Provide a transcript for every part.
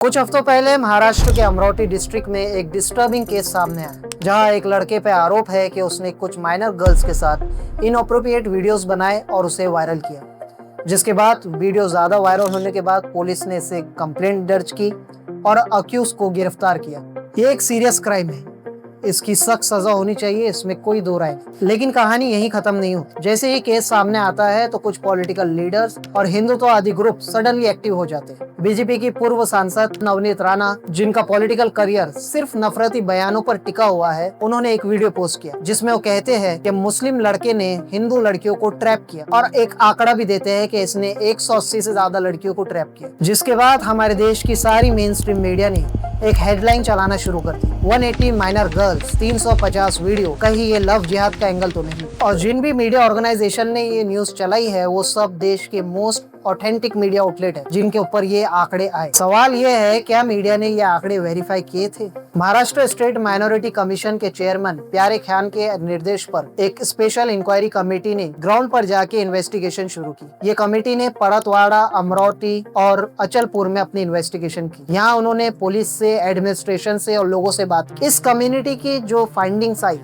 कुछ हफ्तों पहले महाराष्ट्र के अमरावती डिस्ट्रिक्ट में एक डिस्टर्बिंग केस सामने आया, जहां एक लड़के पे आरोप है कि उसने कुछ माइनर गर्ल्स के साथ इनअप्रोप्रिएट वीडियोस बनाए और उसे वायरल किया। जिसके बाद वीडियो ज्यादा वायरल होने के बाद पुलिस ने इसे कंप्लेंट दर्ज की और अक्यूज को गिरफ्तार किया। ये एक सीरियस क्राइम है, इसकी सख्त सजा होनी चाहिए, इसमें कोई दो राय नहीं। लेकिन कहानी यही खत्म नहीं होती। जैसे ही केस सामने आता है तो कुछ पॉलिटिकल लीडर्स और हिंदुत्ववादी ग्रुप सडनली एक्टिव हो जाते हैं। बीजेपी की पूर्व सांसद नवनीत राणा, जिनका पॉलिटिकल करियर सिर्फ नफरती बयानों पर टिका हुआ है, उन्होंने एक वीडियो पोस्ट किया जिसमें वो कहते हैं कि मुस्लिम लड़के ने हिंदू लड़कियों को ट्रैप किया और एक आंकड़ा भी देते हैं कि इसने 180 से ज्यादा लड़कियों को ट्रैप किया। जिसके बाद हमारे देश की सारी मेन स्ट्रीम मीडिया ने एक हेडलाइन चलाना शुरू कर दी, 180 माइनर गर्ल्स, 350 वीडियो, कहीं ये लव जिहाद का एंगल तो नहीं। और जिन भी मीडिया ऑर्गेनाइजेशन ने ये न्यूज चलाई है वो सब देश के मोस्ट ऑथेंटिक मीडिया आउटलेट है जिनके ऊपर ये आंकड़े आए। सवाल ये है, क्या मीडिया ने ये आंकड़े वेरीफाई किए थे? महाराष्ट्र स्टेट माइनॉरिटी कमीशन के चेयरमैन प्यारे खान के निर्देश पर एक स्पेशल इंक्वायरी कमेटी ने ग्राउंड पर जाके इन्वेस्टिगेशन शुरू की। ये कमेटी ने परतवाड़ा, अमरावती और अचलपुर में अपनी इन्वेस्टिगेशन की। यहाँ उन्होंने पुलिस से, एडमिनिस्ट्रेशन से और लोगों से बात की। इस कम्युनिटी की जो फाइंडिंग्स आई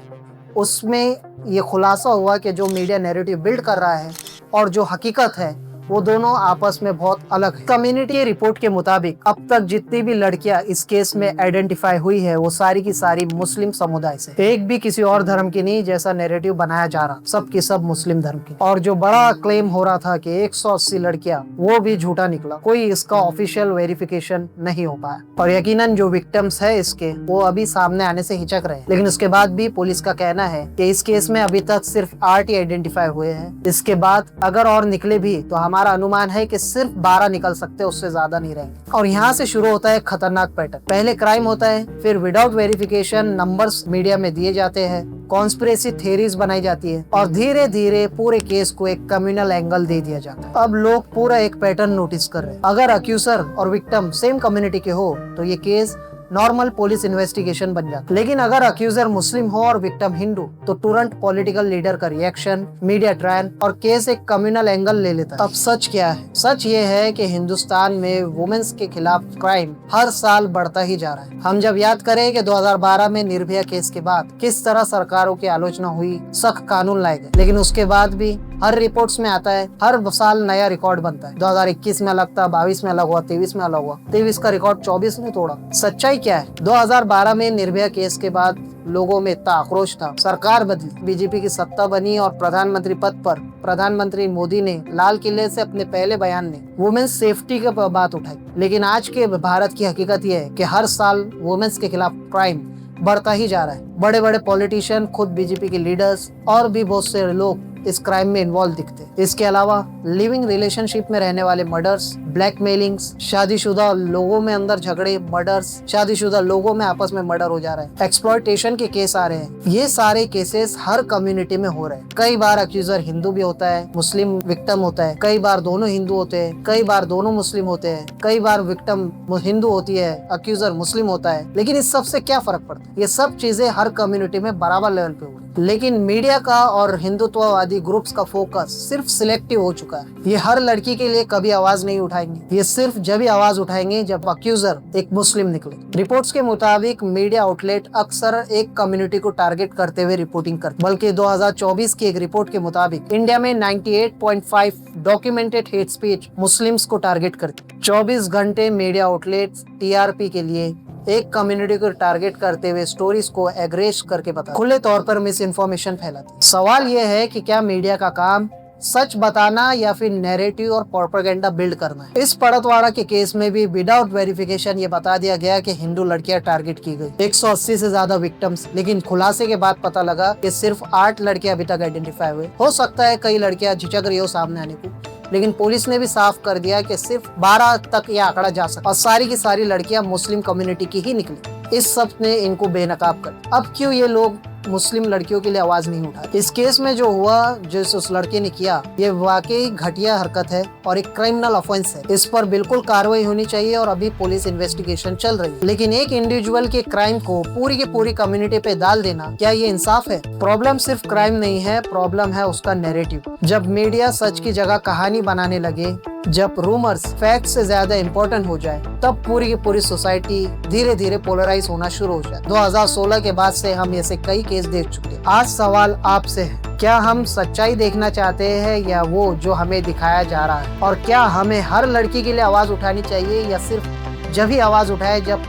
उसमें ये खुलासा हुआ कि जो मीडिया नैरेटिव बिल्ड कर रहा है और जो हकीकत है वो दोनों आपस में बहुत अलग है। कम्युनिटी रिपोर्ट के मुताबिक अब तक जितनी भी लड़कियां इस केस में आइडेंटिफाई हुई है वो सारी की सारी मुस्लिम समुदाय से, एक भी किसी और धर्म की नहीं जैसा नैरेटिव बनाया जा रहा, सब की सब मुस्लिम धर्म की। और जो बड़ा क्लेम हो रहा था कि 180 लड़कियां, वो भी झूठा निकला। कोई इसका ऑफिशियल वेरिफिकेशन नहीं हो पाया और यकीनन जो विक्टिम्स है इसके वो अभी सामने आने से हिचक रहे हैं। लेकिन उसके बाद भी पुलिस का कहना है कि इस केस में अभी तक सिर्फ 8 ही आइडेंटिफाई हुए हैं। इसके बाद अगर और निकले भी तो हमारा अनुमान है कि सिर्फ 12 निकल सकते हैं, उससे ज्यादा नहीं रहेंगे। और यहाँ से शुरू होता है खतरनाक पैटर्न। पहले क्राइम होता है, फिर विदाउट वेरिफिकेशन नंबर्स मीडिया में दिए जाते हैं, कॉन्स्पिरेसी थ्योरीज बनाई जाती है और धीरे धीरे पूरे केस को एक कम्युनल एंगल दे दिया जाता है। अब लोग पूरा एक पैटर्न नोटिस कर रहे हैं। अगर अक्यूजर और विक्टिम सेम कम्युनिटी के हो तो ये केस नॉर्मल पुलिस इन्वेस्टिगेशन बन जाता है। लेकिन अगर अक्यूजर मुस्लिम हो और विक्टिम हिंदू तो तुरंत पॉलिटिकल लीडर का रिएक्शन, मीडिया ट्रायल और केस एक कम्युनल एंगल ले लेता है। अब सच क्या है? सच ये है कि हिंदुस्तान में वुमेन्स के खिलाफ क्राइम हर साल बढ़ता ही जा रहा है। हम जब याद करें कि 2012 में निर्भया केस के बाद किस तरह सरकारों की आलोचना हुई, सख्त कानून लाए गए, लेकिन उसके बाद भी हर रिपोर्ट्स में आता है हर साल नया रिकॉर्ड बनता है। 2021 में अलग था, 22 में अलग हुआ, 23 में अलग हुआ, 23 का रिकॉर्ड 24 ने तोड़ा। सच्चाई क्या है? 2012 में निर्भया केस के बाद लोगों में इतना आक्रोश था, सरकार बदली, बीजेपी की सत्ता बनी और प्रधानमंत्री पद पर प्रधानमंत्री मोदी ने लाल किले से अपने पहले बयान में वुमेन्स सेफ्टी की बात उठाई। लेकिन आज के भारत की हकीकत यह है कि हर साल वुमेन्स के खिलाफ क्राइम बढ़ता ही जा रहा है। बड़े बड़े पॉलिटिशियन, खुद बीजेपी के लीडर्स और भी बहुत से लोग इस क्राइम में इन्वॉल्व दिखते हैं। इसके अलावा लिविंग रिलेशनशिप में रहने वाले मर्डर्स, ब्लैकमेलिंग्स, शादीशुदा लोगों में अंदर झगड़े, मर्डर्स, शादीशुदा लोगों में आपस में मर्डर हो जा रहा है, एक्सप्लॉयटेशन के केस आ रहे हैं। ये सारे केसेस हर कम्युनिटी में हो रहे हैं। कई बार अक्यूजर हिंदू भी होता है, मुस्लिम विक्टिम होता है, कई बार दोनों हिंदू होते हैं, कई बार दोनों मुस्लिम होते हैं, कई बार विक्टिम हिंदू होती है, अक्यूजर मुस्लिम होता है। लेकिन इस सब से क्या फर्क पड़ता है? ये सब चीजें हर कम्युनिटी में बराबर लेवल पे हो रही है। लेकिन मीडिया का और हिंदुत्ववादी ग्रुप्स का फोकस सिर्फ सिलेक्टिव हो चुका है। ये हर लड़की के लिए कभी आवाज नहीं उठाएंगे, ये सिर्फ जब ही आवाज उठाएंगे जब अक्यूजर एक मुस्लिम निकले। रिपोर्ट्स के मुताबिक मीडिया आउटलेट अक्सर एक कम्युनिटी को टारगेट करते हुए रिपोर्टिंग करते, बल्कि 2024 की एक रिपोर्ट के मुताबिक इंडिया में 98.5 डॉक्यूमेंटेड हेट स्पीच मुस्लिम्स को टारगेट करती। 24 घंटे मीडिया आउटलेट टीआरपी के लिए एक कम्युनिटी को टारगेट करते हुए स्टोरीज को एग्रेस करके बता, खुले तौर पर मिस इन्फॉर्मेशन फैलाती। सवाल यह है कि क्या मीडिया का काम सच बताना या फिर नैरेटिव और प्रोपेगेंडा बिल्ड करना है? इस परतवाड़ा के केस में भी विदाउट वेरिफिकेशन ये बता दिया गया कि हिंदू लड़कियां टारगेट की गई, 180 से ज्यादा विक्टिम्स। लेकिन खुलासे के बाद पता लगा कि सिर्फ 8 लड़कियां अभी तक आइडेंटिफाई हुए। हो सकता है कई लड़कियां झिझक रही हो सामने आने को, लेकिन पुलिस ने भी साफ कर दिया कि सिर्फ 12 तक यह आंकड़ा जा सकता और सारी की सारी लड़कियां मुस्लिम कम्युनिटी की ही निकली। इस सब ने इनको बेनकाब कर। अब क्यों ये लोग मुस्लिम लड़कियों के लिए आवाज नहीं उठाते? इस केस में जो हुआ, जिस उस लड़के ने किया, ये वाकई घटिया हरकत है और एक क्रिमिनल ऑफेंस है। इस पर बिल्कुल कार्रवाई होनी चाहिए और अभी पुलिस इन्वेस्टिगेशन चल रही है। लेकिन एक इंडिविजुअल के क्राइम को पूरी की पूरी कम्युनिटी पे डाल देना, क्या ये इंसाफ है? प्रॉब्लम सिर्फ क्राइम नहीं है, प्रॉब्लम है उसका नैरेटिव। जब मीडिया सच की जगह कहानी बनाने लगे जब रूमर्स फैक्ट से ज्यादा इम्पोर्टेंट हो जाए तब पूरी की पूरी सोसाइटी धीरे धीरे पोलराइज होना शुरू हो जाए। 2016 के बाद से हम ऐसे कई केस देख चुके हैं। आज सवाल आपसे है, क्या हम सच्चाई देखना चाहते हैं या वो जो हमें दिखाया जा रहा है? और क्या हमें हर लड़की के लिए आवाज उठानी चाहिए या सिर्फ जब ही आवाज उठाए जब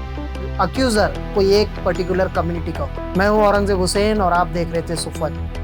अक्यूजर कोई एक पर्टिकुलर कम्युनिटी का हो? मैं हूँ औरंगजेब हुसैन और आप देख रहे थे सुफन।